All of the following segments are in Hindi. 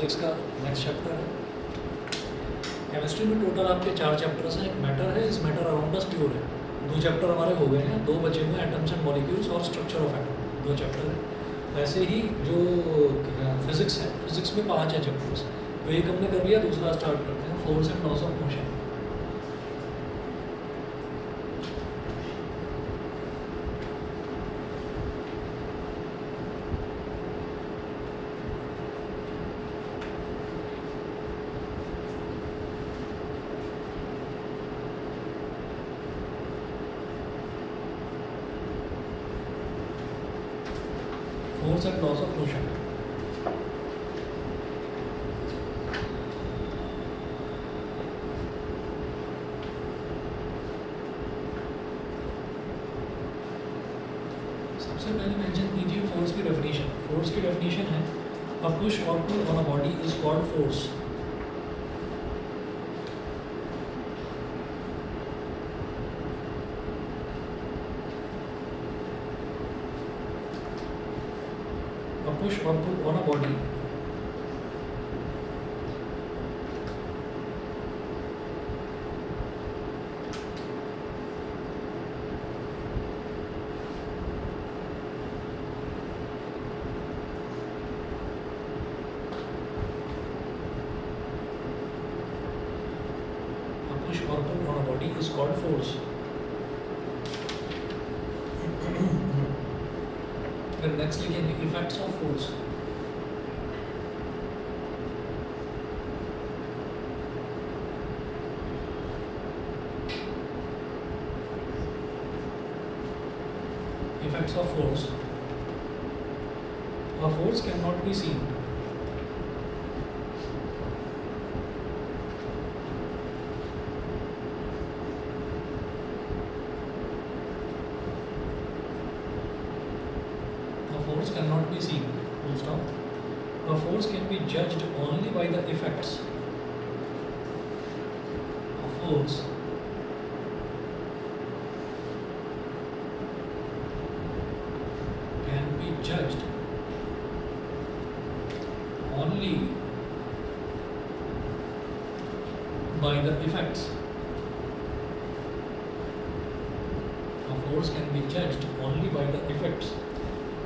फिजिक्स का नेक्स्ट चैप्टर है। केमिस्ट्री में टोटल आपके 4 चैप्टर्स हैं। एक मैटर है, इस मैटर अराउंड अस प्योर है। 2 चैप्टर हमारे हो गए हैं, 2 बचे हुए एटम्स एंड मॉलिक्यूल्स और स्ट्रक्चर ऑफ एटम, 2 चैप्टर है। ऐसे ही जो फिजिक्स है, फिजिक्स में 5 है चैप्टर्स, तो एक हमने कर लिया, दूसरा स्टार्ट करते हैं, force and loss of motion. Force and loss of motion. सबसे पहले मेंशन कीजिए फोर्स की डेफिनेशन। फोर्स की डेफिनेशन है, अ पुश और pull on a body is called force. A push or pull on a body is called force. Then next लिखेंगे effects of force. Effects of force. A force cannot be seen. A force cannot be seen. Full stop. A force can be judged only by the effects. A force can be judged only by the effects. A force can be judged only by the effects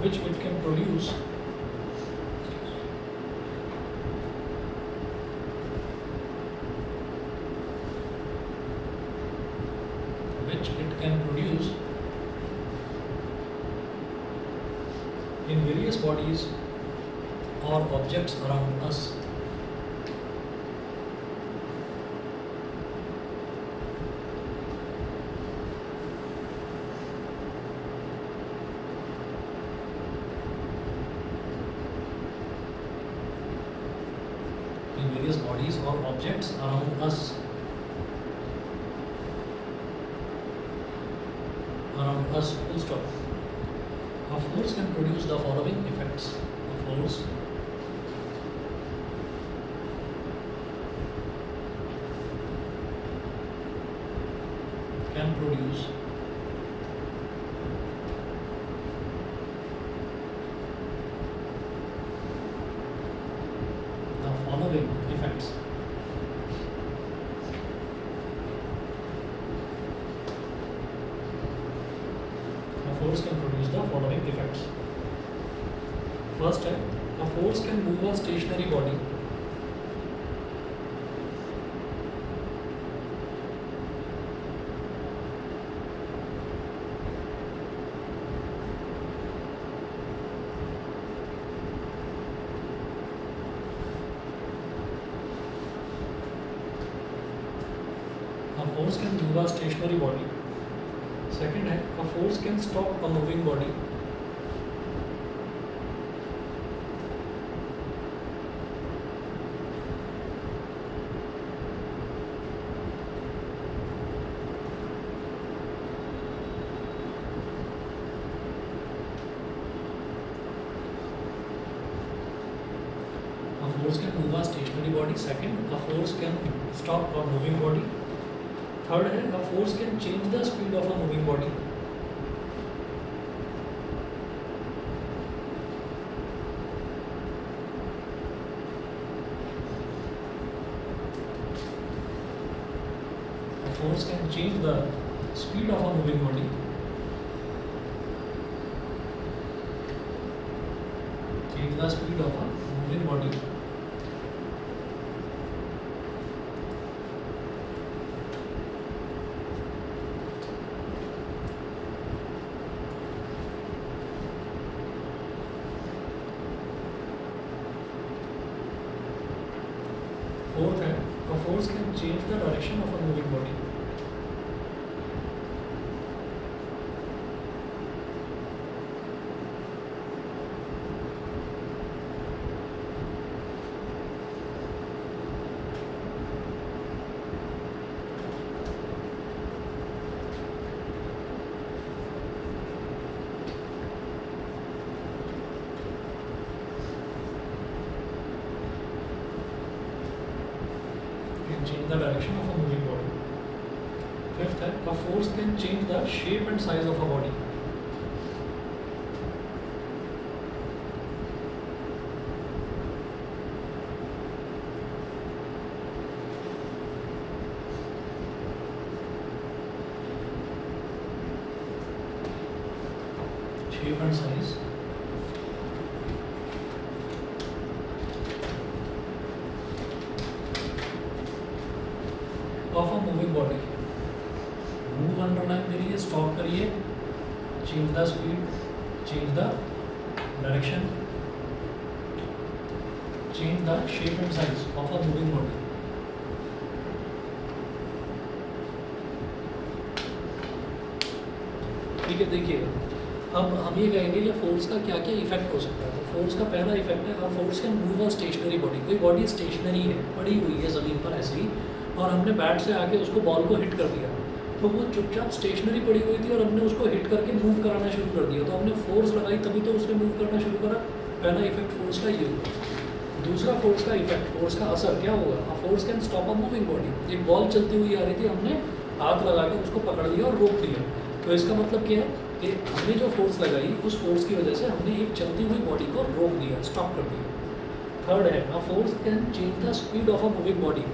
which it can produce in various bodies or objects around us. In various bodies or objects around us. Around us, full stop. A force can produce the following effects. A force can produce the following effects. A force can produce the following effects. First है, a force can move a stationary body. A force can move a stationary body. Second है, a force can stop a moving body. A force can move a stationary body. Second, a force can stop a moving body. Third है, a force can change the speed of a moving body. force can change the speed of a moving body. Change the speed of a moving body. Fourth है, a force can change the direction of a moving body. Change the direction of a moving body. Fifth है, a force can change the shape and size of a body. Shape and size of a moving body. Move underline करिए, stop करिए, change the speed, change the direction, change the shape and size of a moving body. ठीक है, देखिएगा अब हम ये कहेंगे कि फोर्स का क्या क्या इफेक्ट हो सकता है। तो फोर्स का पहला इफेक्ट है, force can move a stationary body. कोई बॉडी स्टेशनरी है, पड़ी हुई है ज़मीन पर ऐसे ही, और हमने बैट से आके उसको बॉल को हिट कर दिया, तो वो चुपचाप स्टेशनरी पड़ी हुई थी और हमने उसको हिट करके मूव कराना शुरू कर दिया, तो हमने फोर्स लगाई तभी तो उसने मूव करना शुरू करा। पहला इफेक्ट फोर्स का ये हुआ। दूसरा फोर्स का इफेक्ट, फोर्स का असर क्या होगा, a force can stop a moving body. एक बॉल चलती हुई आ रही थी, हमने हाथ लगा के उसको पकड़ लिया और रोक दिया, तो इसका मतलब क्या है कि हमने जो फोर्स लगाई उस फोर्स की वजह से हमने एक चलती हुई बॉडी को रोक दिया, स्टॉप कर दिया। थर्ड है, a force can change the speed of a moving body.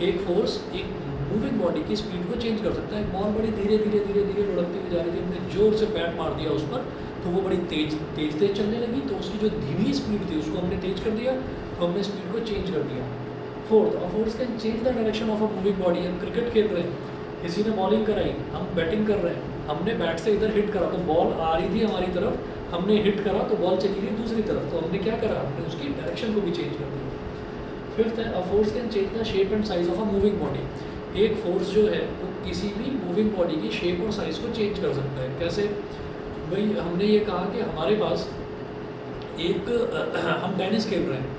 एक फोर्स एक मूविंग बॉडी की स्पीड को चेंज कर सकता है। एक बॉल बड़ी धीरे धीरे धीरे धीरे लुढ़कती हुई जा रही थी, हमने जोर से बैट मार दिया उस पर, तो वो बड़ी तेज तेज तेज चलने लगी, तो उसकी जो धीमी स्पीड थी उसको हमने तेज कर दिया, तो हमने स्पीड को चेंज कर दिया। Fourth, a force can change the direction of a moving body. हम क्रिकेट खेल रहे हैं, किसी ने बॉलिंग कराई, हम बैटिंग कर रहे हैं, हमने बैट से इधर हिट करा तो बॉल आ रही थी हमारी तरफ, हमने हिट करा तो बॉल चली गई दूसरी तरफ, तो हमने क्या करा, हमने उसकी डायरेक्शन को भी चेंज कर दिया। फिफ्थ है, a force can change the shape and size of a moving body. एक फोर्स जो है वो किसी भी मूविंग बॉडी की शेप और साइज को चेंज कर सकता है। कैसे भाई, हमने ये कहा कि हमारे पास एक हम टेनिस खेल रहे हैं,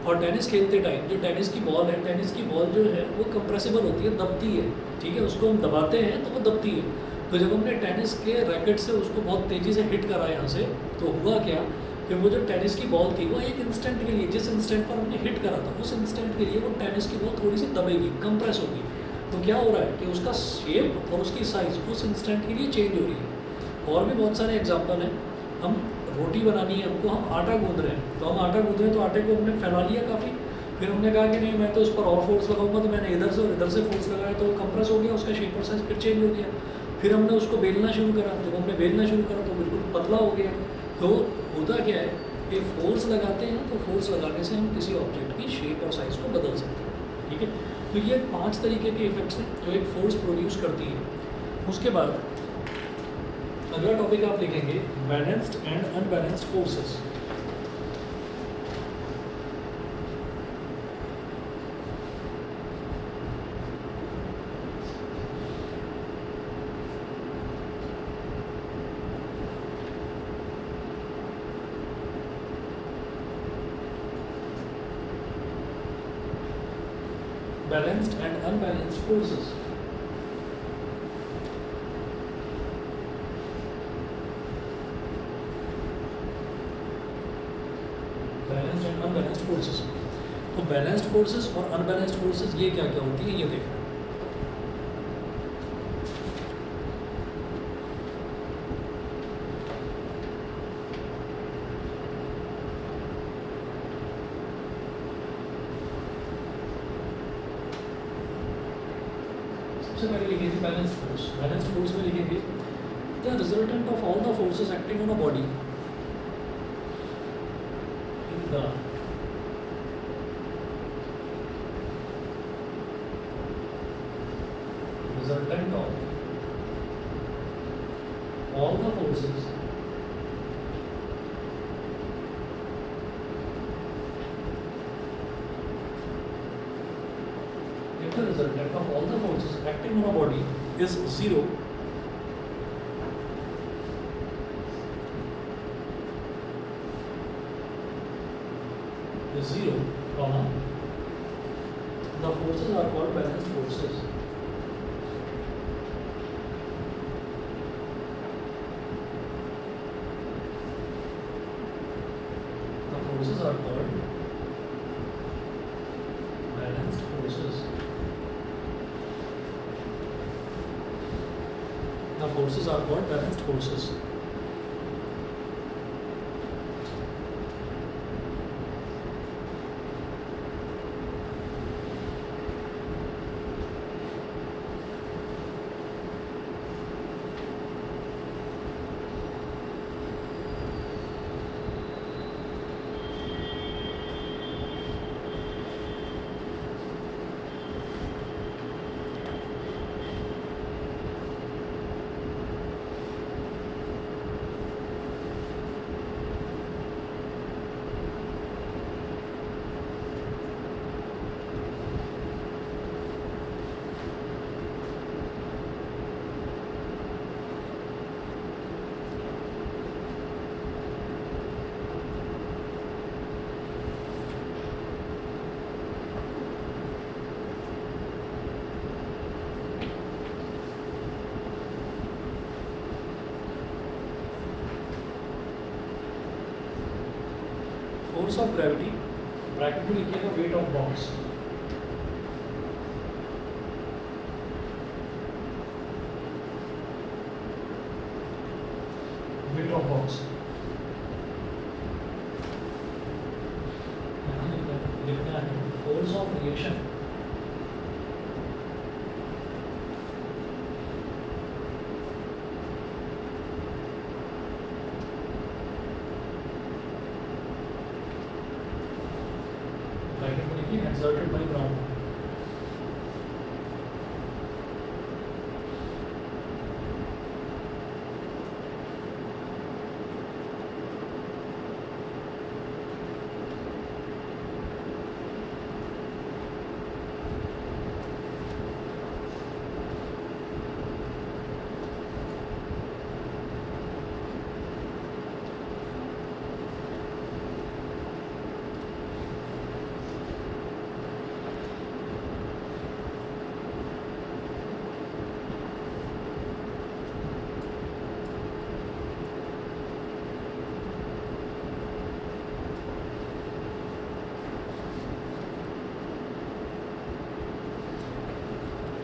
और टेनिस खेलते टाइम जो टेनिस की बॉल है, टेनिस की बॉल जो है वो कंप्रेसिबल होती है, दबती है, ठीक है, उसको हम दबाते हैं तो वो दबती है। तो जब हमने टेनिस के रैकेट से उसको बहुत तेज़ी से हिट करा यहाँ से, तो हुआ क्या कि वो जो टेनिस की बॉल थी वो एक इंस्टेंट के लिए, जिस इंस्टेंट पर हमने हिट करा था उस इंस्टेंट के लिए वो टेनिस की बॉल थोड़ी सी दबेगी, कंप्रेस होगी। तो क्या हो रहा है कि उसका शेप और उसकी साइज़ उस इंस्टेंट के लिए चेंज हो रही है। और भी बहुत सारे एग्जाम्पल हैं। हम रोटी बनानी है हमको, हम आटा गूंद रहे हैं, तो हम आटा गूंद रहे हैं तो आटे को हमने फैला लिया काफ़ी, फिर हमने कहा कि नहीं मैं तो उस पर और फोर्स लगाऊंगा, तो मैंने इधर से और इधर से फोर्स लगाया तो वो कंप्रेस हो गया, उसका शेप और साइज फिर चेंज हो गया। फिर हमने उसको बेलना शुरू करा, जब हमने बेलना शुरू करा तो बिल्कुल पतला हो गया। तो होता क्या है कि फोर्स लगाते हैं तो फोर्स लगाने से हम किसी ऑब्जेक्ट की शेप और साइज़ को बदल सकते हैं, ठीक है। तो ये 5 तरीके के इफेक्ट्स हैं जो एक फोर्स प्रोड्यूस करती है। उसके बाद अगला टॉपिक आप लिखेंगे balanced and unbalanced forces. Balanced and unbalanced forces. Balanced and unbalanced forces. तो बैलेंस्ड फोर्सेस और अनबैलेंस्ड फोर्सेस ये क्या क्या होती है ये देखना। सबसे पहले लिखी थी बैलेंस्ड फोर्स। बैलेंस्ड फोर्स में लिखेंगे the resultant of all the forces acting on a body if the resultant of all the forces if the resultant of all the forces acting on a body is zero, comma, the forces are called balanced forces. Forces are called balanced forces. The forces are called balanced forces. Force of gravity, bracket में लिखिएगा weight of box. Weight of box. लिखना है force of reaction. Exerted by ground.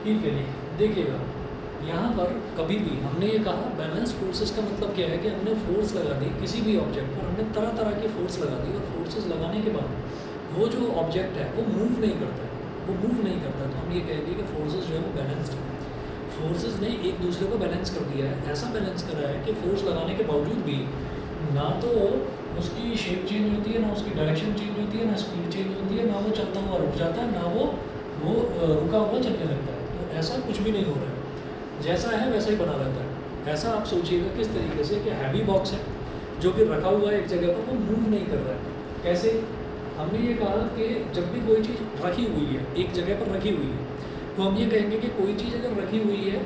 ठीक है, देखिएगा यहाँ पर कभी भी हमने ये कहा बैलेंस फोर्सेस का मतलब क्या है कि हमने फोर्स लगा दी किसी भी ऑब्जेक्ट पर, हमने तरह तरह के फोर्स लगा दी और फोर्सेस लगाने के बाद वो जो ऑब्जेक्ट है वो मूव नहीं करता है, तो हम ये कहेंगे कि फोर्सेस जो है वो बैलेंस्ड है। फोर्सेस ने एक दूसरे को बैलेंस कर दिया है, ऐसा बैलेंस करा है कि फोर्स लगाने के बावजूद भी ना तो उसकी शेप चेंज होती है, ना उसकी डायरेक्शन चेंज होती है, ना स्पीड चेंज होती है, ना वो चलता हुआ रुक जाता है, ना वो रुका हुआ चलने लगता है। तो ऐसा कुछ भी नहीं हो रहा है, जैसा है वैसा ही बना रहता है। ऐसा आप सोचिएगा किस तरीके से कि हैवी बॉक्स है जो कि रखा हुआ है एक जगह पर, वो मूव नहीं कर रहा है। कैसे? हमने ये कहा कि जब भी कोई चीज़ रखी हुई है, एक जगह पर रखी हुई है, तो हम ये कहेंगे कि कोई चीज़ अगर रखी हुई है,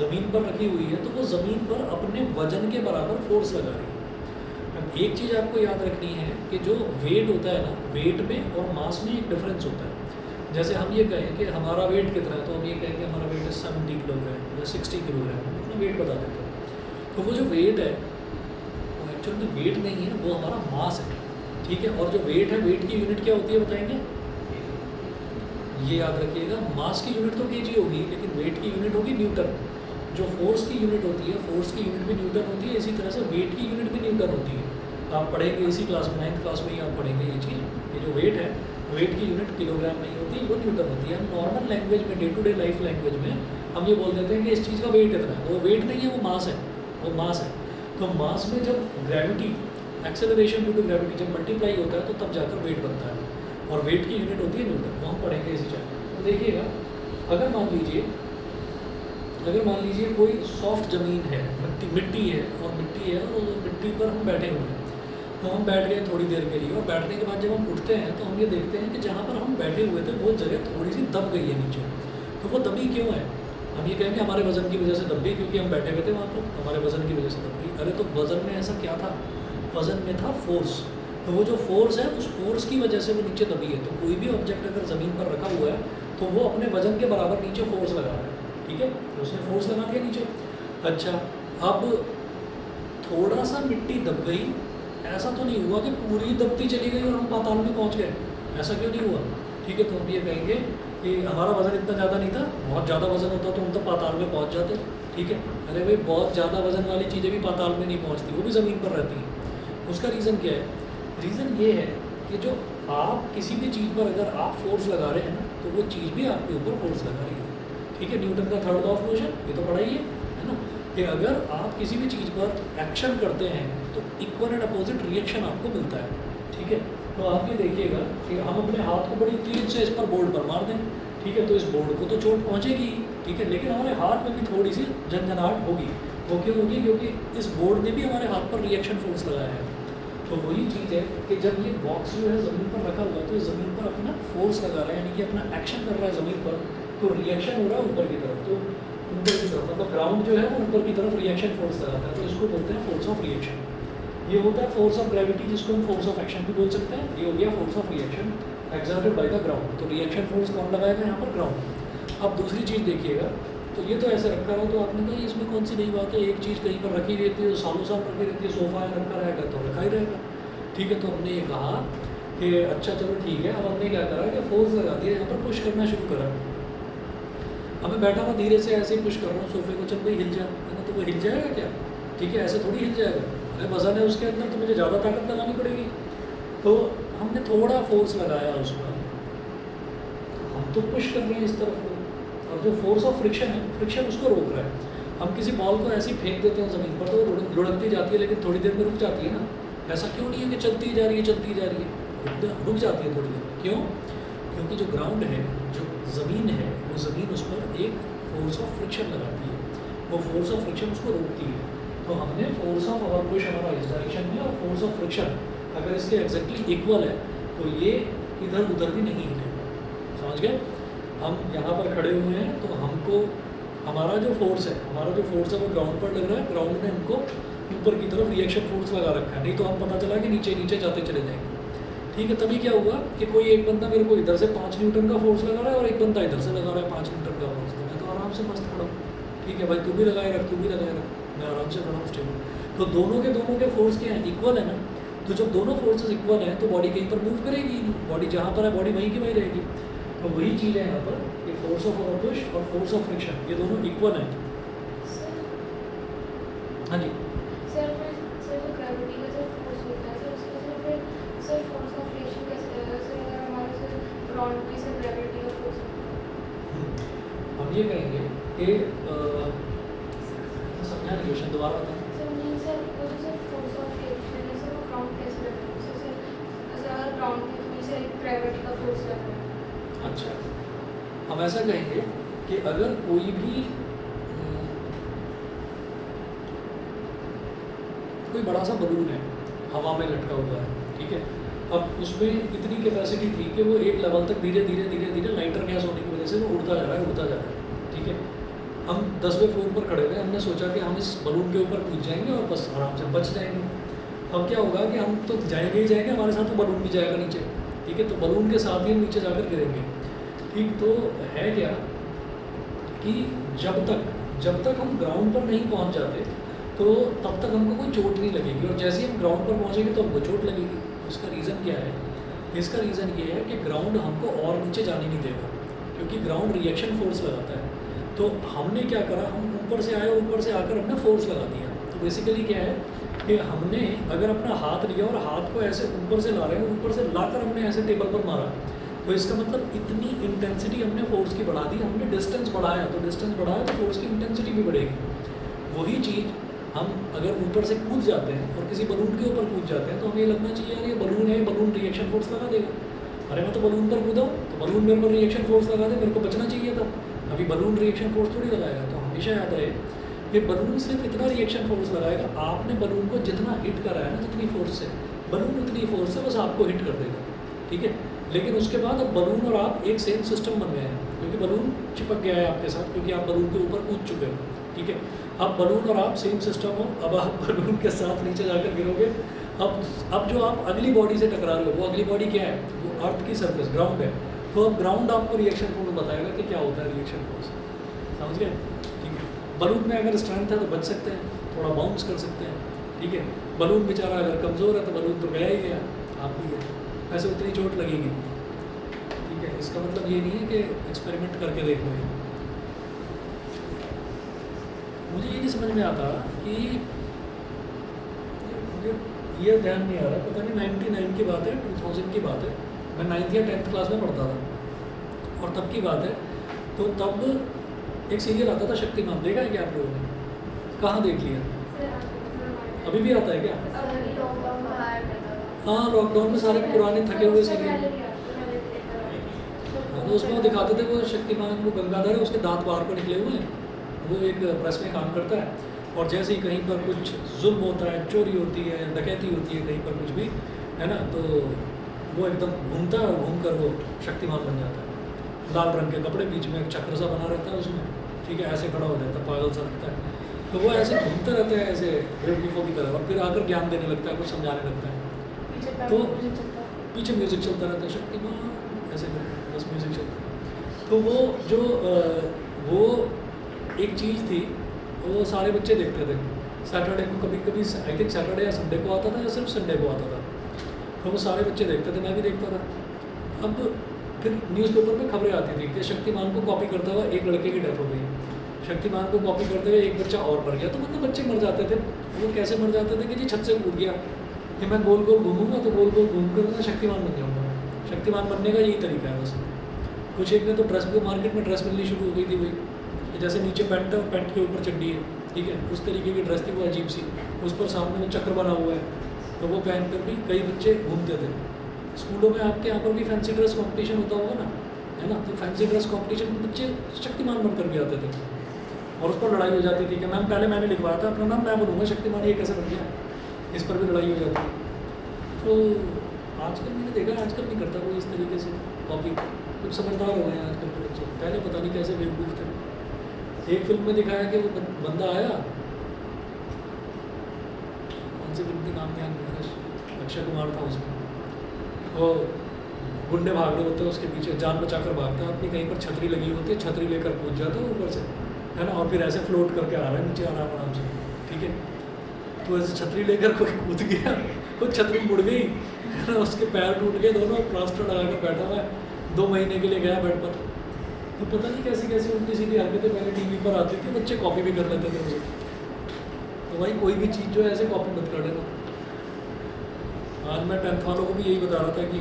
ज़मीन पर रखी हुई है, तो वो ज़मीन पर अपने वजन के बराबर फोर्स लगा रही है। अब एक चीज़ आपको याद रखनी है कि जो वेट होता है ना, वेट में और मास में एक डिफरेंस होता है। जैसे हम ये कहें कि हमारा वेट कितना है, तो हम ये कहें कि हमारा वेट है 70 किलोग्राम या 60 किलोग्राम, अपना वेट बता देते हैं। तो वो जो वेट है वो एक्चुअल में वेट नहीं है, वो हमारा मास है, ठीक है। और जो वेट है, वेट की यूनिट क्या होती है बताएंगे? ये याद रखिएगा, मास की यूनिट तो केजी होगी, लेकिन वेट की यूनिट होगी न्यूटन। जो फोर्स की यूनिट होती है, फोर्स की यूनिट भी न्यूटन होती है, इसी तरह से वेट की यूनिट भी न्यूटन होती है। आप पढ़ेंगे इसी क्लास में, 9th क्लास में ही आप पढ़ेंगे ये चीज़। ये जो वेट है, वेट की यूनिट किलोग्राम नहीं होती, वो न्यूटन होती है। हम नॉर्मल लैंग्वेज में, day to day life language में हम ये बोल देते हैं कि इस चीज़ का वेट इतना है, तो वो वेट नहीं है, वो मास है, वो मास है। तो मास में जब gravity, acceleration due to gravity जब मल्टीप्लाई होता है तो तब जाकर वेट बनता है, और वेट की यूनिट होती है न्यूटन, वो हम पढ़ेंगे इसी चैप्टर। तो देखिएगा, अगर मान लीजिए कोई सॉफ्ट ज़मीन है, मिट्टी है, और मिट्टी पर हम बैठे हुए हैं, तो हम बैठ गए थोड़ी देर के लिए, और बैठने के बाद जब हम उठते हैं तो हम ये देखते हैं कि जहाँ पर हम बैठे हुए थे वो जगह थोड़ी सी दब गई है नीचे। तो वो दबी क्यों है? हम ये कहेंगे हमारे वज़न की वजह से दब गई, क्योंकि हम बैठे हुए थे वहाँ पर, हमारे वज़न की वजह से दब गई। अरे तो वज़न में ऐसा क्या था? वज़न में था फोर्स। तो वो जो फोर्स है, उस फोर्स की वजह से वो नीचे दबी है। तो कोई भी ऑब्जेक्ट अगर ज़मीन पर रखा हुआ है तो वो अपने वज़न के बराबर नीचे फोर्स लगा रहा है, ठीक है, तो उसने फोर्स लगा दिया नीचे। अच्छा, अब थोड़ा सा मिट्टी दब गई, ऐसा तो नहीं हुआ कि पूरी दबती चली गई और हम पाताल में पहुंच गए, ऐसा क्यों नहीं हुआ? ठीक है, तो हम ये कहेंगे कि हमारा वज़न इतना ज़्यादा नहीं था, बहुत ज़्यादा वज़न होता तो हम तो पाताल में पहुंच जाते, ठीक है। अरे भाई, बहुत ज़्यादा वज़न वाली चीज़ें भी पाताल में नहीं पहुंचती, वो भी ज़मीन पर रहती हैं। उसका रीज़न क्या है? रीज़न ये है कि जो आप किसी भी चीज़ पर अगर आप फोर्स लगा रहे हैं ना, तो वो चीज़ भी आपके ऊपर फोर्स लगा रही है, ठीक है। न्यूटन का थर्ड लॉ ऑफ मोशन, ये तो पढ़ा ही है ना, कि अगर आप किसी भी चीज़ पर एक्शन करते हैं तो इक्वल एंड अपोजिट रिएक्शन आपको मिलता है, ठीक है। तो आप ये देखिएगा कि हम अपने हाथ को बड़ी तेज से इस पर बोर्ड पर मार दें, ठीक है, तो इस बोर्ड को तो चोट पहुंचेगी, ठीक है, लेकिन हमारे हाथ में भी थोड़ी सी झंझनाहट होगी। वो क्यों होगी? क्योंकि इस बोर्ड ने भी हमारे हाथ पर रिएक्शन फोर्स लगाया है। तो वही चीज़ है कि जब ये बॉक्स जो है ज़मीन पर रखा हुआ है, तो ज़मीन पर अपना फोर्स लगा रहा है, यानी कि अपना एक्शन कर रहा है ज़मीन पर, तो रिएक्शन हो रहा है ऊपर की तरफ। तो ऊपर की तरफ मतलब ग्राउंड जो है वो ऊपर की तरफ रिएक्शन फोर्स लगाता है, तो इसको बोलते हैं फोर्स ऑफ रिएक्शन। ये होता है फोर्स ऑफ ग्रेविटी, जिसको हम फोर्स ऑफ एक्शन भी बोल सकते हैं। ये हो गया force of reaction exerted by the ground. तो रिएक्शन फोर्स कौन लगाएगा यहाँ पर? ग्राउंड। अब दूसरी चीज़ देखिएगा, तो ये तो ऐसे रखा रहा, तो आपने कहा इसमें कौन सी नई बात है, एक चीज़ कहीं पर रखी रहती है, सालों साल रखी रहती है, सोफा रखा रहेगा तो रखा ही रहेगा, ठीक है। तो हमने ये कहा कि अच्छा चलो ठीक है, अब हमने क्या करा कि फोर्स लगा दिया, यहाँ पर पुश करना शुरू करा। अब मैं बैठा हुआ धीरे से ऐसे ही पुश कर रहा हूँ सोफे को, चल भाई हिल जा, है ना, तो वो हिल जाएगा क्या? ठीक है, ऐसे थोड़ी हिल जाएगा, अरे वजन है उसके अंदर, तो मुझे ज़्यादा ताकत लगानी पड़ेगी। तो हमने थोड़ा फोर्स लगाया उस पर, हम तो पुश कर रहे हैं इस तरफ को, और जो फोर्स ऑफ फ्रिक्शन है, फ्रिक्शन उसको रोक रहा है। हम किसी बॉल को ऐसे ही फेंक देते हैं ज़मीन पर, तो वो लुढ़कती जाती है, लेकिन थोड़ी देर में रुक जाती है ना। ऐसा क्यों नहीं है कि चलती जा रही है, चलती जा रही है, रुक जाती है थोड़ी देर में। क्यों? क्योंकि जो ग्राउंड है, जो ज़मीन है, वो ज़मीन उस पर एक फोर्स ऑफ फ्रिक्शन लगाती है, वो फोर्स ऑफ फ्रिक्शन उसको रोकती है। तो हमने फोर्स ऑफ अवर पुश हमारा इस डायरेक्शन में, और फोर्स ऑफ फ्रिक्शन अगर इसके एग्जैक्टली इक्वल है तो ये इधर उधर भी नहीं हिलेगा, समझ गए? हम यहाँ पर खड़े हुए हैं, तो हमको हमारा जो फोर्स है वो ग्राउंड पर लग रहा है, ग्राउंड ने हमको ऊपर की तरफ रिएक्शन फोर्स लगा रखा है, नहीं तो हम पता चला कि नीचे नीचे जाते चले जाएंगे, ठीक है। तभी क्या हुआ कि कोई एक बंदा मेरे को इधर से 5 न्यूटन का फोर्स लगा रहा है, और एक बंदा इधर से लगा रहा है 5 न्यूटन का फोर्स, तो मैं तो आराम से मस्त खड़ा हूँ, ठीक है भाई, तू भी लगाए रख, मैं आराम से खड़ा हूँ स्टेबल। तो दोनों के फोर्स क्या है? इक्वल है ना। तो जब दोनों फोर्सेस इक्वल हैं तो बॉडी कहीं पर मूव करेगी, बॉडी जहाँ पर है बॉडी वहीं की वहीं रहेगी। तो वही चीज़ है यहाँ पर कि फोर्स ऑफ अवर पुश और फोर्स ऑफ फ्रिक्शन, ये दोनों इक्वल हैं। हाँ जी सर, जो ग्रेविटी का जो फोर्स होता है सर, उसका सर फोर्स ऑफ फ्रिक्शन कैसे लगेगा सर, अगर हमारे सर ग्राउंड की सर ग्रेविटी का फोर्स? हम ये कहेंगे कि समझा नहीं क्वेश्चन, दोबारा बताएं। सर नहीं सर, वो जो सर फोर्स ऑफ फ्रिक्शन है सर, वो ग्राउंड कैसे लगेगा सर? अगर ग्राउंड की थोड़ी से ग्रेविटी का फोर्स लगेगा। अच्छा, हम ऐसा कहेंगे कि अगर कोई भी कोई बड़ा सा बलून है, हवा में लटका हुआ है, ठीक है। अब उसमें इतनी कैपेसिटी थी कि वो एक लेवल तक धीरे धीरे नाइट्रस गैस होने की वजह से वो उड़ता जा रहा है, ठीक है। हम 10वें फ्लोर पर खड़े थे, हमने सोचा कि हम इस बलून के ऊपर कूद जाएंगे और बस आराम से बच जाएंगे। अब क्या होगा कि हम तो जाएंगे ही जाएंगे, हमारे साथ तो बलून भी जाएगा नीचे, ठीक है। तो बलून के साथ ही हम नीचे जाकर गिरेंगे, ठीक। तो है क्या कि जब तक हम ग्राउंड पर नहीं पहुंच जाते तो तब तक हमको कोई चोट नहीं लगेगी, और जैसे ही हम ग्राउंड पर पहुंचेंगे तो हमको चोट लगेगी। इसका रीज़न क्या है? इसका रीज़न ये है कि ग्राउंड हमको और नीचे जाने नहीं देगा, क्योंकि ग्राउंड रिएक्शन फोर्स लगाता है। तो हमने क्या करा, हम ऊपर से आए, ऊपर से आकर हमने फोर्स लगा दिया। तो बेसिकली क्या है कि हमने अगर अपना हाथ लिया और हाथ को ऐसे ऊपर से ला रहे हैं, ऊपर से लाकर हमने ऐसे टेबल पर मारा, तो इसका मतलब इतनी इंटेंसिटी हमने फोर्स की बढ़ा दी, हमने डिस्टेंस बढ़ाया, तो डिस्टेंस बढ़ाया तो फोर्स की इंटेंसिटी भी बढ़ेगी। वही चीज़ हम अगर ऊपर से कूद जाते हैं और किसी बलून के ऊपर कूद जाते हैं तो हमें ये लगना चाहिए यार ये बलून है, बलून रिएक्शन फोर्स लगा देगा। अरे मैं तो बलून पर कूदा हूँ, तो बलून मेरे पर रिएक्शन फोर्स लगा दे, मेरे को बचना चाहिए था। अभी बलून रिएक्शन फोर्स थोड़ी लगाएगा। तो हमेशा याद रहे कि बलून सिर्फ इतना रिएक्शन फोर्स लगाएगा, आपने बलून को जितना हिट करा है ना, जितनी फोर्स से, बलून उतनी फोर्स से बस आपको हिट कर देगा, ठीक है। लेकिन उसके बाद अब बलून और आप एक सेम सिस्टम बन गए हैं, क्योंकि बलून चिपक गया है आपके साथ, क्योंकि आप बलून के ऊपर कूद चुके हो, ठीक है। अब बलून और आप सेम सिस्टम हो, अब आप बलून के साथ नीचे जाकर गिरोगे। अब जो आप अगली बॉडी से टकरा रहे हो, वो अगली बॉडी क्या है, वो अर्थ की सरफेस, ग्राउंड है। तो अब ग्राउंड आपको रिएक्शन फोर्स बताएगा कि क्या होता है रिएक्शन फोर्स, समझ गए, ठीक है। बलून में अगर स्ट्रेंथ है तो बच सकते हैं, थोड़ा बाउंस कर सकते हैं, ठीक है। बलून बेचारा अगर कमज़ोर है तो बलून तो गया ही गया, आप भी गए, ऐसे उतनी चोट लगेगी नहीं, ठीक है। इसका मतलब ये नहीं है कि एक्सपेरिमेंट करके देख लो। मुझे ये नहीं समझ में आता कि मुझे ये ध्यान नहीं आ रहा, पता नहीं 99 की बात है, 2000 की बात है, मैं 9th या 10th क्लास में पढ़ता था और तब की बात है। तो तब एक सीरियल आता था शक्तिमान, देखा है क्या आप लोगों ने, कहाँ देख लिया, अभी भी आता है क्या? हाँ, लॉकडाउन में सारे पुराने थके हुए सीरियल। हाँ, तो उसमें वो दिखाते थे वो शक्तिमान, वो गंगाधर है, उसके दांत बाहर को निकले हुए हैं, वो एक प्रेस में काम करता है, और जैसे ही कहीं पर कुछ जुल्म होता है, चोरी होती है, डकैती होती है, कहीं पर कुछ भी है ना, तो वो एकदम घूमता है, घूम कर वो शक्तिमान बन जाता है। लाल रंग के कपड़े, बीच में एक चक्र सा बना रहता है उसमें, ठीक है, ऐसे खड़ा हो जाता है, पागल सा लगता है। तो वो ऐसे घूमते रहते हैं ऐसे बेवकूफ़ों की तरह, और फिर आकर ज्ञान देने लगता है, कुछ समझाने लगता है। तो पीछे म्यूज़िक चलता रहता है, शक्तिमान ऐसे करके बस म्यूज़िक चलता है। तो वो जो वो एक चीज़ थी, वो सारे बच्चे देखते थे। सैटरडे को कभी कभी, आई थिंक सैटरडे या संडे को आता था, या सिर्फ संडे को आता था, तो वो सारे बच्चे देखते थे, मैं भी देखता था। अब फिर न्यूज़पेपर में खबरें आती थी कि शक्तिमान को कॉपी करता हुआ एक लड़के की डेथ हो गई, शक्तिमान को कॉपी करते हुए एक बच्चा और मर गया। तो मतलब बच्चे मर जाते थे। वो कैसे मर जाते थे कि जी छत से कूद गया, कि मैं गोल गोल घूमूंगा तो गोल गोल घूम कर मैं शक्तिमान बन जाऊँगा। शक्तिमान बनने का यही तरीका है बस। कुछ एक ने तो ड्रेस भी, मार्केट में ड्रेस मिलनी शुरू हो गई थी वही, जैसे नीचे पैंट है और पैंट के ऊपर चड्डी है, ठीक है, उस तरीके की ड्रेस थी वो, अजीब सी, उस पर सामने में चक्र बना हुआ है, तो वो पहन कर भी कई बच्चे घूमते थे। स्कूलों में आपके यहाँ पर भी फैंसी ड्रेस कंपटीशन होता होगा ना, है ना, तो फैंसी ड्रेस कंपटीशन में बच्चे शक्तिमान बनकर भी आते थे, और उस पर लड़ाई हो जाती थी कि मैम पहले मैंने लिखवाया था अपना नाम, मैं बोलूँगा शक्तिमान, ये कैसे बन गया, इस पर भी लड़ाई हो जाती है। तो आजकल मैंने देखा, आजकल नहीं करता कोई इस तरीके से कॉपी, कुछ समझदार हो गए हैं आजकल के बच्चे, पहले पता नहीं कैसे बेवकूफ़ थे। एक फिल्म में दिखाया कि वो बंदा आया, कौन सी फिल्म थी, नाम ध्यान नहीं आ रहा, अक्षय कुमार था उसमें, वो गुंडे भाग रहे होते हैं उसके पीछे, जान बचाकर भागता है, अपनी कहीं पर छतरी लगी होती है, छतरी लेकर कूद जाता है ऊपर से, है ना, और फिर ऐसे फ्लोट करके आ रहा है नीचे आराम से, ठीक है। तो ऐसे छतरी लेकर कोई कूद गया, कुछ छतरी मुड़ गई, है ना, उसके पैर टूट गए दोनों, प्लास्टर लगा कर बैठा हुआ है, 2 महीने के लिए गया बेड पर। तो पता नहीं कैसी कैसी उल्टी सीधी हरकतें पहले टीवी पर आती थी, बच्चे कॉपी भी कर लेते थे उसे। तो भाई कोई भी चीज़ जो है ऐसे कॉपी मत कर लेना। आज मैं 10th वालों को भी यही बता रहा था कि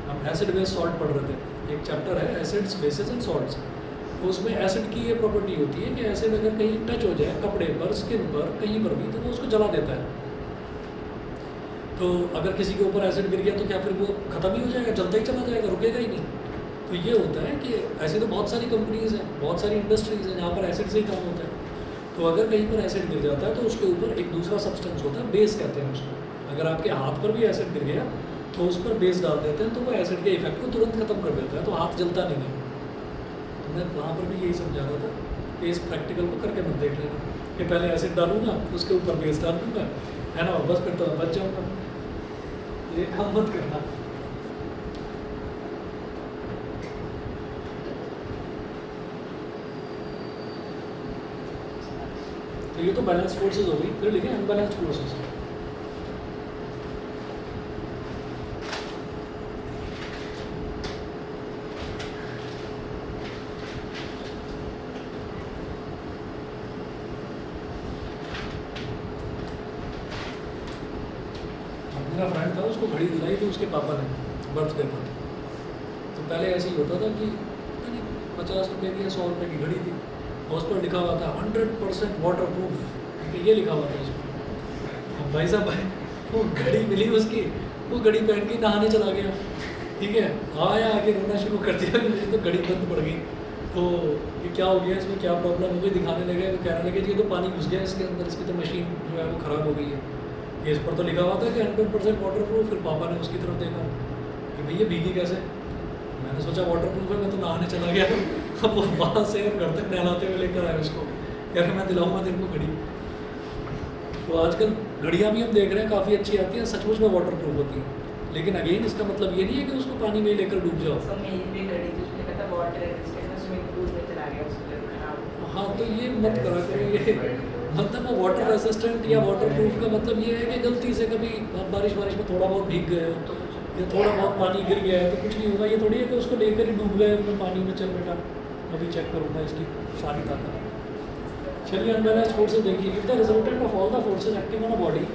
हम एसिड बेस सॉल्ट पढ़ रहे थे, एक चैप्टर है एसिड्स बेसिस एंड सॉल्ट्स, तो उसमें एसिड की ये प्रॉपर्टी होती है कि एसिड अगर कहीं टच हो जाए कपड़े पर, स्किन पर, कहीं पर भी, तो वो उसको जला देता है। तो अगर किसी के ऊपर एसिड गिर गया तो क्या फिर वो ख़त्म ही हो जाएगा, जलता ही चला जाएगा, रुकेगा ही नहीं। तो ये होता है कि ऐसी तो बहुत सारी कंपनीज़ हैं, बहुत सारी इंडस्ट्रीज़ हैं जहाँ पर एसिड से ही काम होता है। तो अगर कहीं पर एसिड गिर जाता है तो उसके ऊपर एक दूसरा सब्सटेंस होता है, बेस कहते हैं उसको। अगर आपके हाथ पर भी एसिड गिर गया तो उस पर बेस डाल देते हैं, तो वो एसिड के इफेक्ट को तुरंत खत्म कर देता है, तो हाथ जलता नहीं है। तो मैं वहाँ पर भी यही समझा रहा था कि इस प्रैक्टिकल को करके मत देख लेना कि पहले एसिड डालूंगा, उसके ऊपर बेस डाल दूँगा, है ना, और बस फिर तो मैं बच जाऊँगा। ये काम मत करना। तो ये तो बैलेंस फोर्सेस हो गई, फिर लिखें अनबैलेंस्ड फोर्सेस। मेरा फ्रेंड था, उसको घड़ी दिलाई थी उसके पापा ने बर्थडे पर, तो तो पहले ऐसे ही होता था कि पता नहीं 50 रुपये की या 100 रुपये की घड़ी थी और उस पर लिखा हुआ था 100% वाटर प्रूफ, ये लिखा हुआ था उसमें। अब भाई साहब वो घड़ी मिली उसकी, वो घड़ी पहन के नहाने चला गया, ठीक है, आया आके रोना शुरू कर दिया कि मुझे तो घड़ी बंद पड़ गई। तो ये क्या हो गया, इसमें क्या प्रॉब्लम हो गई, दिखाने लगे तो कहने लगे जी ये तो पानी घुस गया इसके अंदर, इसकी तो मशीन जो है वो ख़राब हो गई है। ये इस पर तो लिखा हुआ था कि 100% वाटर प्रूफ। फिर पापा ने उसकी तरफ देखा कि भैया भीगी कैसे, मैंने सोचा वाटर प्रूफ है, मैं तो नहाने चला गया। अब वो वहाँ से घर तक नहलाते हुए लेकर आए उसको, कह रहे मैं दिलाऊंगा तेरे को घड़ी। तो आजकल घड़ियाँ भी हम देख रहे हैं काफ़ी अच्छी आती हैं, सचमुच में वाटर प्रूफ होती हैं, लेकिन अगेन इसका मतलब ये नहीं है कि उसको पानी में ही लेकर डूब जाओ। सब मेरी भी घड़ी जिसमें लिखा था वाटर रेजिस्टेंट, स्विमिंग पूल में चला गया, उसके लिए खराब। हाँ तो ये मत करा करो, ये मतलब वो वाटर रेसिस्टेंट या वाटर प्रूफ का मतलब ये है कि गलती से कभी आप बारिश में थोड़ा बहुत भीग गए हो तो कुछ या थोड़ा बहुत पानी गिर गया है तो कुछ नहीं होगा। ये थोड़ी है कि उसको लेकर ही डूब गए अपने पानी में, चल बेटा अभी चेक करूँगा इसकी सारी ताकत। चलिए अनबैलेंस फोर्सेस देखिए, if the resultant of all the forces acting on a body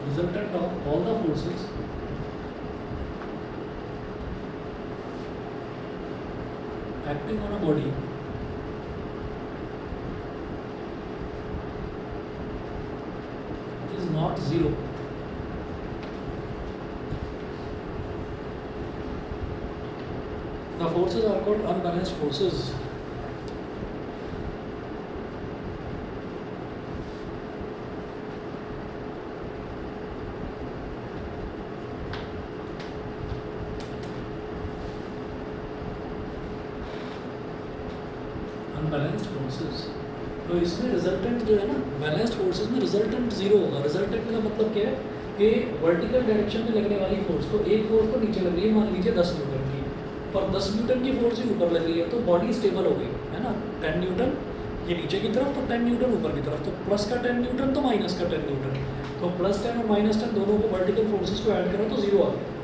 resultant of all the forces acting on a body is not zero. The forces are called unbalanced forces. Unbalanced forces. तो इसमें रिजल्टेंट जो है ना, बैलेंस्ड फोर्सेस में रिजल्टेंट जीरो होगा। रिजल्टेंट का मतलब क्या है कि वर्टिकल डायरेक्शन में लगने वाली फोर्स, तो एक फोर्स तो नीचे लग रही है, मान लीजिए 10 न्यूटन की, पर 10 न्यूटन की फोर्स ही ऊपर लग रही है, तो बॉडी स्टेबल हो गई है ना। 10 न्यूटन ये नीचे की तरफ, तो 10 न्यूटन ऊपर की तरफ, तो प्लस का 10 न्यूटन तो माइनस का 10 न्यूटन, तो प्लस 10 और माइनस 10 दोनों को वर्टिकल फोर्सेस को ऐड करो तो जीरो आ गया।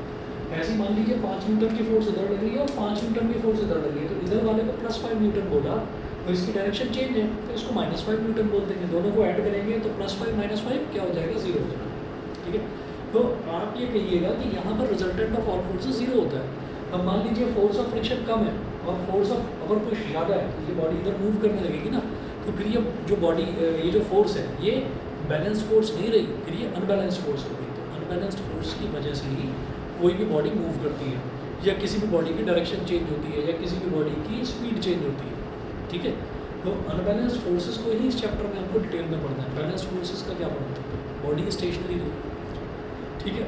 ऐसे मान लीजिए 5 न्यूटन की फोर्स इधर लग रही है और 5 न्यूटन की फोर्स इधर लग रही है, तो इधर वाले को +5 न्यूटन बोला तो इसकी डायरेक्शन चेंज है, तो इसको -5 न्यूटन बोल देंगे। दोनों को ऐड करेंगे तो +5 -5 क्या हो जाएगा, जीरो हो जाएगा। ठीक है, तो आप ये कहिएगा कि यहाँ पर resultant of all forces zero होता है। अब मान लीजिए फोर्स ऑफ फ्रिक्शन कम है और फोर्स ऑफ अगर पुश ज़्यादा है, तो ये बॉडी इधर मूव करने लगेगी ना, तो फिर ये जो बॉडी ये जो फोर्स है ये बैलेंस्ड फोर्स नहीं रही, फिर ये अनबैलेंस्ड फोर्स हो गई। तो अनबैलेंस्ड फोर्स की वजह से ही कोई भी बॉडी मूव करती है, या किसी भी बॉडी की डायरेक्शन चेंज होती है, या किसी भी बॉडी की स्पीड चेंज होती है। ठीक है, तो अनबैलेंस्ड फोर्सेस को ही इस चैप्टर में आपको डिटेल में पढ़ना है। बैलेंस्ड फोर्सेस का क्या पढ़ना है, बॉडी स्टेशनरी रही। ठीक है,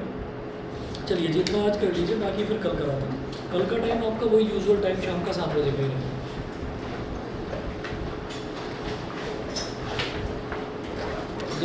चलिए जितना आज कर लीजिए, बाकी फिर कल कराता हूँ। कल का टाइम आपका वही यूजुअल टाइम शाम का 7 बजे का ही रहेगा।